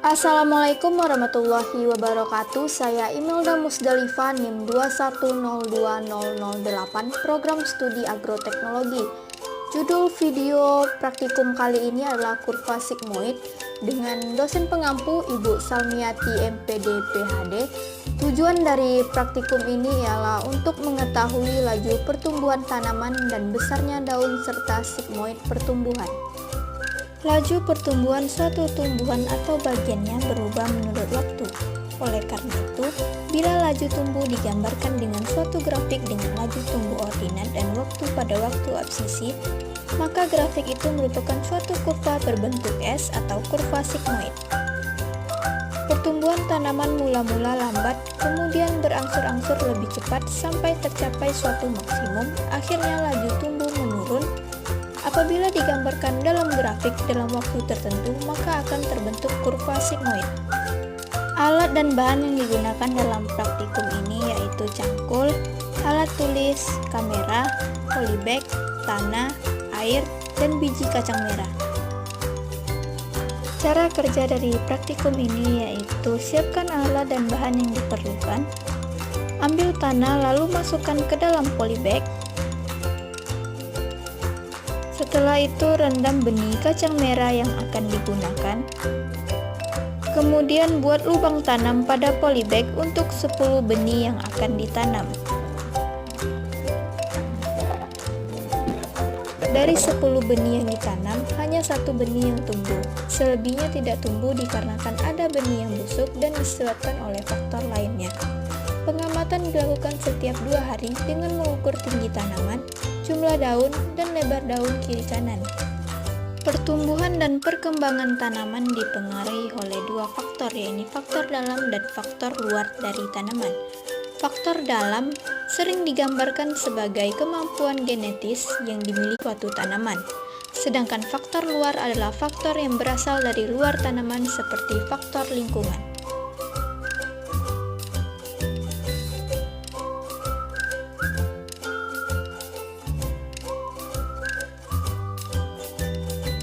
Assalamualaikum warahmatullahi wabarakatuh. Saya Imelda Musdalifah, NIM 2102008, Program Studi Agroteknologi. Judul video praktikum kali ini adalah kurva sigmoid dengan dosen pengampu Ibu Salmiati MPD PhD. Tujuan dari praktikum ini ialah untuk mengetahui laju pertumbuhan tanaman dan besarnya daun serta sigmoid pertumbuhan. Laju pertumbuhan suatu tumbuhan atau bagiannya berubah menurut waktu. Oleh karena itu, bila laju tumbuh digambarkan dengan suatu grafik dengan laju tumbuh ordinat dan waktu pada waktu absisi, maka grafik itu merupakan suatu kurva berbentuk S atau kurva sigmoid. Pertumbuhan tanaman mula-mula lambat, kemudian berangsur-angsur lebih cepat sampai tercapai suatu maksimum, akhirnya laju tumbuh menurun. Apabila digambarkan dalam grafik dalam waktu tertentu, maka akan terbentuk kurva sigmoid. Alat dan bahan yang digunakan dalam praktikum ini yaitu cangkul, alat tulis, kamera, polybag, tanah, air, dan biji kacang merah. Cara kerja dari praktikum ini yaitu siapkan alat dan bahan yang diperlukan, ambil tanah lalu masukkan ke dalam polybag. Setelah itu rendam benih kacang merah yang akan digunakan. Kemudian buat lubang tanam pada polybag untuk 10 benih yang akan ditanam. Dari 10 benih yang ditanam, hanya 1 benih yang tumbuh. Selebihnya tidak tumbuh dikarenakan ada benih yang busuk dan disebabkan oleh faktor lainnya. Pengamatan dilakukan setiap 2 hari dengan mengukur tinggi tanaman, jumlah daun, dan lebar daun kiri kanan. Pertumbuhan dan perkembangan tanaman dipengaruhi oleh 2 faktor, yaitu faktor dalam dan faktor luar dari tanaman. Faktor dalam sering digambarkan sebagai kemampuan genetis yang dimiliki suatu tanaman, sedangkan faktor luar adalah faktor yang berasal dari luar tanaman seperti faktor lingkungan.